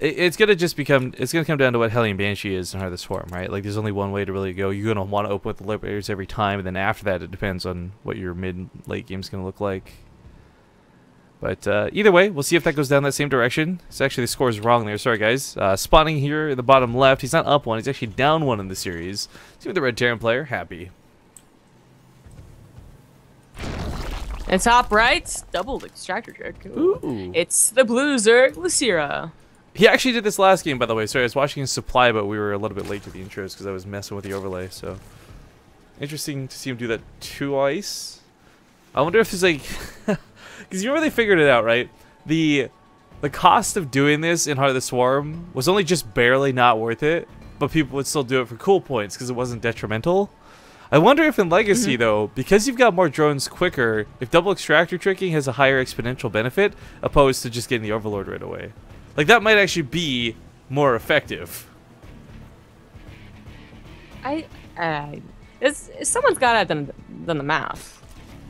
it's gonna come down to what Hellion Banshee is and how this form, right? Like, there's only one way to really go. You're gonna want to open with the Liberators every time, and then after that, it depends on what your mid-late game's gonna look like. But either way, we'll see if that goes down that same direction. So actually, the score is wrong there. Sorry, guys. Spawning here in the bottom left, he's not up one. He's actually down one in the series. See with the red Terran player, happy. And top right, double extractor trick. Ooh. It's the blue Zerg Losira. He actually did this last game, by the way. Sorry, I was watching his supply, but we were a little bit late to the intros because I was messing with the overlay. So interesting to see him do that twice. I wonder if there's like, because you remember they figured it out, right? The cost of doing this in Heart of the Swarm was only just barely not worth it, but people would still do it for cool points because it wasn't detrimental. I wonder if in Legacy, though, because you've got more drones quicker, if double extractor tricking has a higher exponential benefit opposed to just getting the Overlord right away. Like, that might actually be more effective. Someone's got to have done the math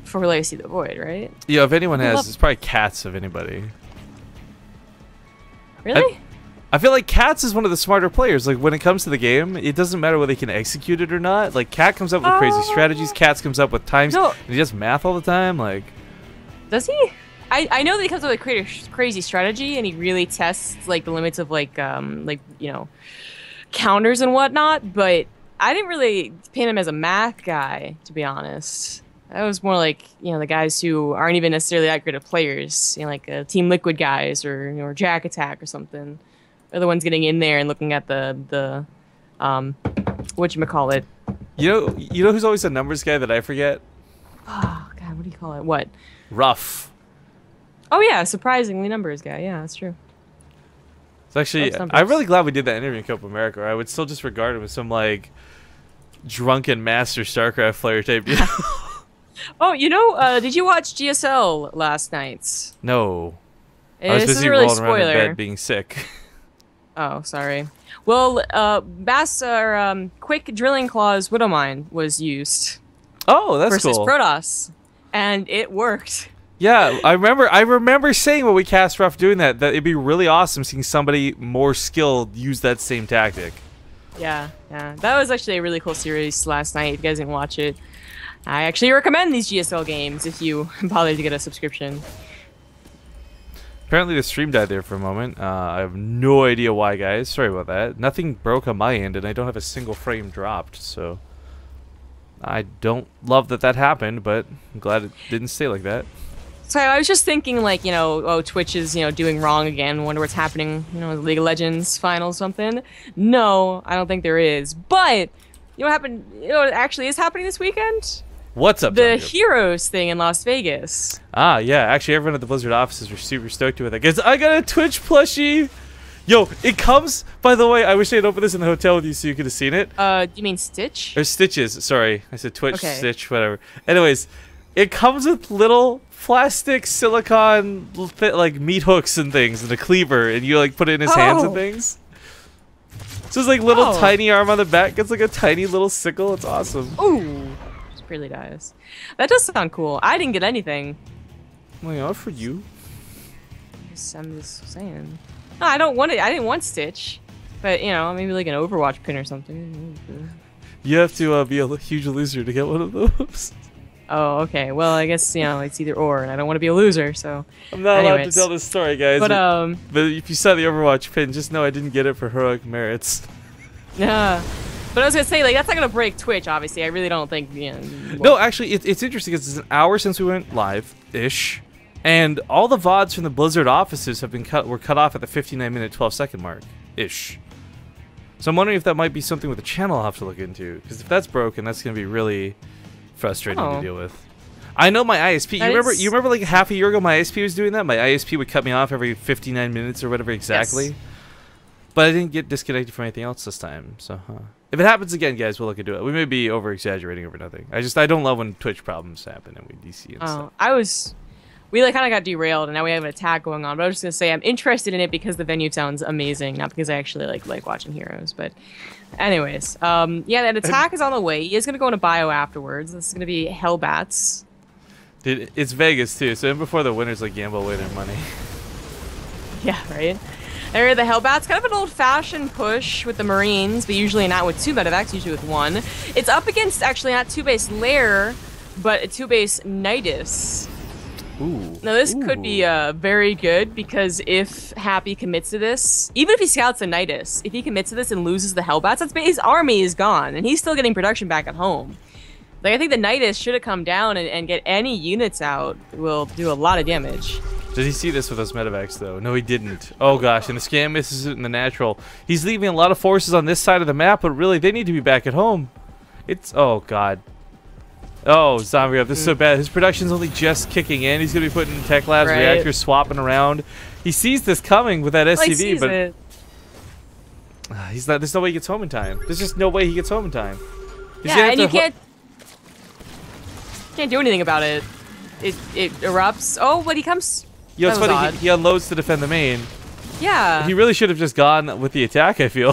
for Legacy of the Void, right? Yeah, if anyone has, it's probably Cats of anybody. Really? I feel like Cats is one of the smarter players. Like, when it comes to the game, it doesn't matter whether he can execute it or not. Like, Cat comes up with crazy strategies. Cats comes up with times. No. And he does math all the time. Like, does he? I know that he comes up with a crazy strategy, and he really tests like the limits of like you know, counters and whatnot. But I didn't really paint him as a math guy, to be honest. That was more like, you know, the guys who aren't even necessarily that great at players, you know, like Team Liquid guys or Jack Attack or something. They're the ones getting in there and looking at the whatchamacallit. you know who's always a numbers guy that I forget? Oh God, what do you call it? What? Ruff. Oh yeah, surprisingly numbers guy. Yeah, that's true. It's actually, I'm really glad we did that interview in Copa America. Or I would still just regard him as some like drunken master StarCraft player type. You know? Oh, you know, did you watch GSL last night? No. I was This busy isn't really rolling around in spoiler. bed being sick. Oh, sorry. Well, quick drilling claws Widowmine was used. Oh, that's versus cool. Protoss, and it worked. Yeah, I remember saying when we cast Ruff doing that it'd be really awesome seeing somebody more skilled use that same tactic. Yeah. That was actually a really cool series last night. If you guys didn't watch it, I actually recommend these GSL games if you bother to get a subscription. Apparently the stream died there for a moment. I have no idea why, guys. Sorry about that. Nothing broke on my end, and I don't have a single frame dropped, so I don't love that happened, but I'm glad it didn't stay like that. So I was just thinking, like, you know, oh, Twitch is, you know, doing wrong again. Wonder what's happening, you know, League of Legends final something. No, I don't think there is. But you know what happened? You know what actually is happening this weekend? What's up, The John? Heroes thing in Las Vegas. Ah, yeah. Actually, everyone at the Blizzard offices were super stoked with it. Guys, I got a Twitch plushie. Yo, it comes. By the way, I wish I had opened this in the hotel with you so you could have seen it. Do you mean Stitch? Or Stitches. Sorry, I said Twitch, Okay. Stitch, whatever. Anyways, it comes with little plastic silicone like meat hooks and things and a cleaver, and you like put it in his hands and things. So it's like little tiny arm on the back. It's like a tiny little sickle. It's awesome. Ooh, just really nice. That does sound cool. I didn't get anything. Oh my god, for you. I'm just saying. No, I don't want it. I didn't want Stitch, but you know, maybe like an Overwatch pin or something. You have to be a huge loser to get one of those. Oh, okay. Well, I guess, you know, it's either or, and I don't want to be a loser, so. I'm not allowed to tell this story, guys. But if you saw the Overwatch pin, just know I didn't get it for heroic merits. Yeah. But I was gonna say, like, that's not gonna break Twitch, obviously. I really don't think, you know. No, actually, it's interesting because it's an hour since we went live-ish, and all the VODs from the Blizzard offices have been were cut off at the 59-minute, 12-second mark-ish. So I'm wondering if that might be something with the channel I'll have to look into, because if that's broken, that's gonna be really frustrating to deal with. I know my ISP. You remember like half a year ago, my ISP was doing that. My ISP would cut me off every 59 minutes or whatever exactly. Yes. But I didn't get disconnected from anything else this time. So if it happens again, guys, we'll look into it. We may be over exaggerating over nothing. I don't love when Twitch problems happen and we DC and stuff. We like kind of got derailed, and now we have an attack going on. But I was just gonna say I'm interested in it because the venue sounds amazing, not because I actually like watching Heroes. But, anyways, yeah, that attack is on the way. He is gonna go into bio afterwards. This is gonna be Hellbats. Dude, it's Vegas too, so before the winners like gamble away their money. Yeah, right? There are the Hellbats, kind of an old-fashioned push with the Marines, but usually not with 2 medevacs, usually with 1. It's up against, actually, not 2-base Lair, but a 2-base Nidus. Ooh. Now, this could be very good, because if Happy commits to this, even if he scouts a Nidus, if he commits to this and loses the Hellbats, his army is gone, and he's still getting production back at home. Like, I think the Nidus should have come down and get any units out. Will do a lot of damage. Does he see this with those medevacs, though? No, he didn't. Oh, gosh, and the scan misses it in the natural. He's leaving a lot of forces on this side of the map, but really, they need to be back at home. It's... Oh, God. Oh, Zombie, this is so bad. His production's only just kicking in. He's going to be putting tech labs, reactors, swapping around. He sees this coming with that SCV, but... He's not... There's no way he gets home in time. There's just no way he gets home in time. Yeah, and you can't do anything about it. It erupts. Oh, but he comes... Yo, it's funny, he unloads to defend the main. Yeah. He really should have just gone with the attack, I feel.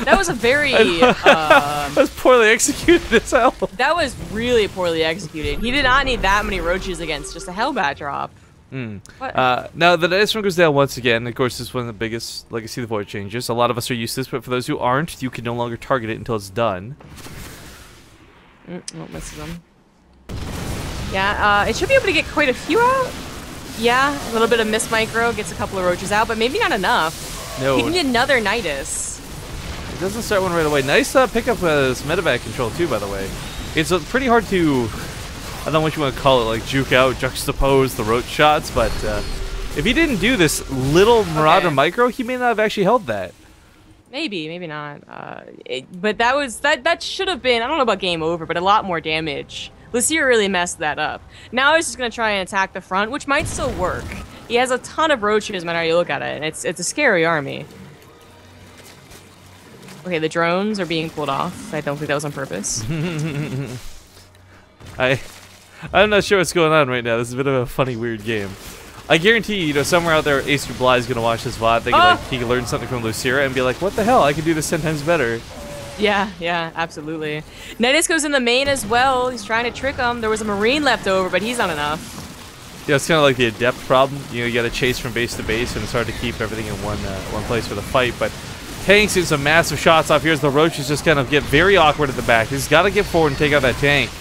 That was a very... that was poorly executed as hell. That was really poorly executed. He did not need that many roaches against just a Hellbat drop. Now, the Nidus run goes down once again. Of course, this is one of the biggest Legacy of the Void changes. A lot of us are used to this, but for those who aren't, you can no longer target it until it's done. Oh, misses him. Yeah, it should be able to get quite a few out. Yeah, a little bit of miss micro, gets a couple of roaches out, but maybe not enough. No. He can get another Nidus. It doesn't start one right away. Nice pickup as medevac control, too, by the way. It's pretty hard to, I don't know what you want to call it, like juke out, juxtapose the roach shots, but if he didn't do this little Marauder micro, he may not have actually held that. Maybe, maybe not. But that should have been, I don't know about game over, but a lot more damage. Losira really messed that up. Now he's just going to try and attack the front, which might still work. He has a ton of roaches, no matter how you look at it, and it's a scary army. Okay, the drones are being pulled off. I don't think that was on purpose. I'm not sure what's going on right now. This is a bit of a funny, weird game. I guarantee you know, somewhere out there, Ace Bly is going to watch this VOD, thinking like he can learn something from Losira and be like, what the hell? I can do this 10 times better. Yeah, absolutely. Nidus goes in the main as well. He's trying to trick him. There was a Marine left over, but he's not enough. Yeah, it's kind of like the Adept problem. You know, you got to chase from base to base, and it's hard to keep everything in one place for the fight. But tanks in some massive shots off here as the roaches just kind of get very awkward at the back. He's got to get forward and take out that tank.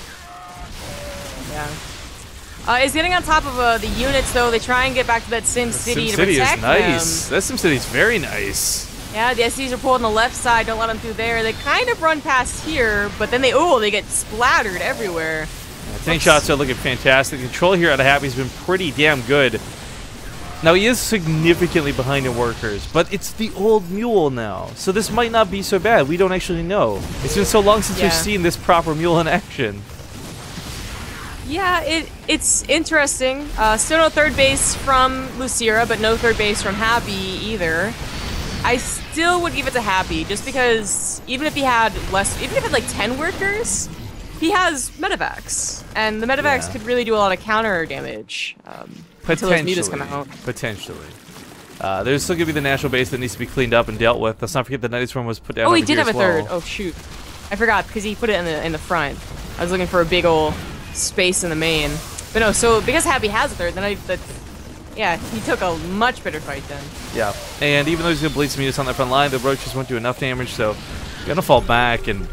Yeah. He's getting on top of the units, though. They try and get back to that Sim City to protect them. Is nice. That Sim City is very nice. Yeah, the SCs are pulled on the left side. Don't let them through there. They kind of run past here, but then they get splattered everywhere. Yeah, tank shots are looking fantastic. The control here out of Happy's been pretty damn good. Now, he is significantly behind in workers, but it's the old mule now, so this might not be so bad. We don't actually know. It's been so long since we've seen this proper mule in action. Yeah, it's interesting. Still no third base from Losira, but no third base from Happy either. I still would give it to Happy, just because even if he had like 10 workers, he has medevacs, and the medevacs could really do a lot of counter damage until those mutas come out. Potentially. There's still gonna be the national base that needs to be cleaned up and dealt with. Let's not forget the Nidus one was put down. Oh, he did have a third. Oh shoot, I forgot because he put it in the front. I was looking for a big old space in the main, but no. So because Happy has a third, then yeah, he took a much better fight then. Yeah, and even though he's going to bleed some units on that front line, the roaches won't do enough damage, so he's going to fall back. And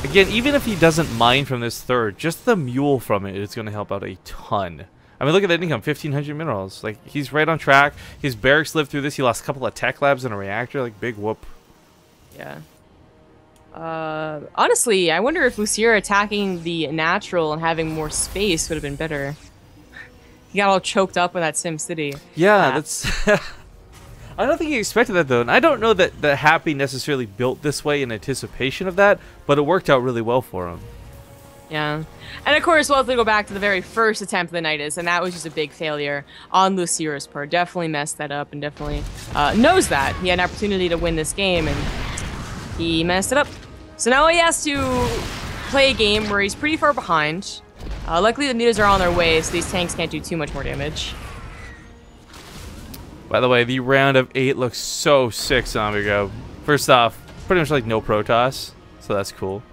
again, even if he doesn't mine from this third, just the mule from it is going to help out a ton. I mean, look at that income, 1,500 minerals. Like, he's right on track. His barracks lived through this. He lost a couple of tech labs and a reactor. Like, big whoop. Yeah. Honestly, I wonder if Losira attacking the natural and having more space would have been better. He got all choked up with that Sim City. Yeah, that's... I don't think he expected that, though. And I don't know that Happy necessarily built this way in anticipation of that, but it worked out really well for him. Yeah. And of course, we'll have to go back to the very first attempt of the Nidus, and that was just a big failure on Losira's part. Definitely messed that up and definitely knows that. He had an opportunity to win this game, and he messed it up. So now he has to play a game where he's pretty far behind. Luckily, the mutas are on their way, so these tanks can't do too much more damage. By the way, the round of 8 looks so sick, Zombie Go. First off, pretty much like no Protoss, so that's cool.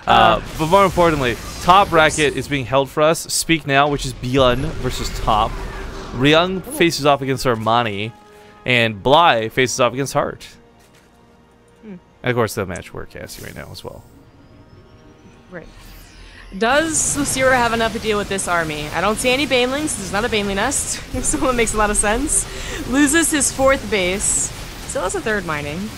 But more importantly, top bracket is being held for us. Speak now, which is Beyond versus Top. Ryung faces off against Armani, and Bly faces off against Hart. And of course, the match we're casting right now as well. Right. Does Losira have enough to deal with this army? I don't see any banelings. This is not a banely nest, so that makes a lot of sense. Loses his 4th base. Still has a 3rd mining.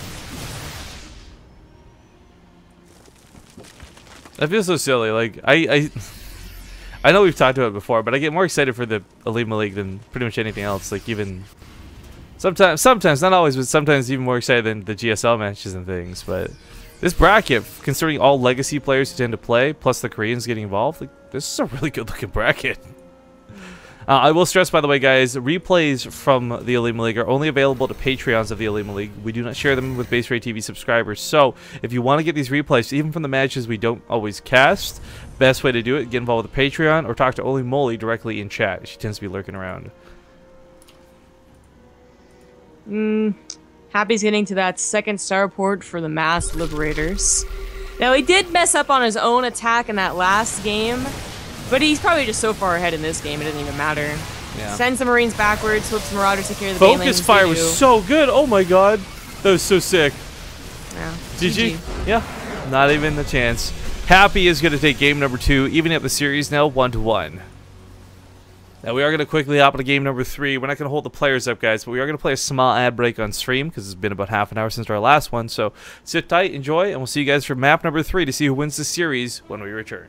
I feel so silly. Like I know we've talked about it before, but I get more excited for the Olimoleague than pretty much anything else. Like even sometimes, not always, but sometimes even more excited than the GSL matches and things. But this bracket, considering all legacy players who tend to play, plus the Koreans getting involved, like this is a really good looking bracket. I will stress, by the way, guys, replays from the Olimoleague are only available to Patreons of the Olimoleague. We do not share them with Base Rate TV subscribers. So, if you want to get these replays, even from the matches we don't always cast, best way to do it, get involved with the Patreon or talk to Olimoleague directly in chat. She tends to be lurking around. Happy's getting to that 2nd starport for the Mass Liberators. Now, he did mess up on his own attack in that last game. But he's probably just so far ahead in this game, it doesn't even matter. Yeah. Sends the Marines backwards, hopes the Marauders take care of the Focus fire was so good. Oh my god. That was so sick. Yeah. GG. Yeah. Not even a chance. Happy is going to take game number 2, evening up the series now 1-1. Now we are going to quickly hop into game number 3. We're not going to hold the players up, guys, but we are going to play a small ad break on stream because it's been about half an hour since our last one. So sit tight, enjoy, and we'll see you guys for map number 3 to see who wins the series when we return.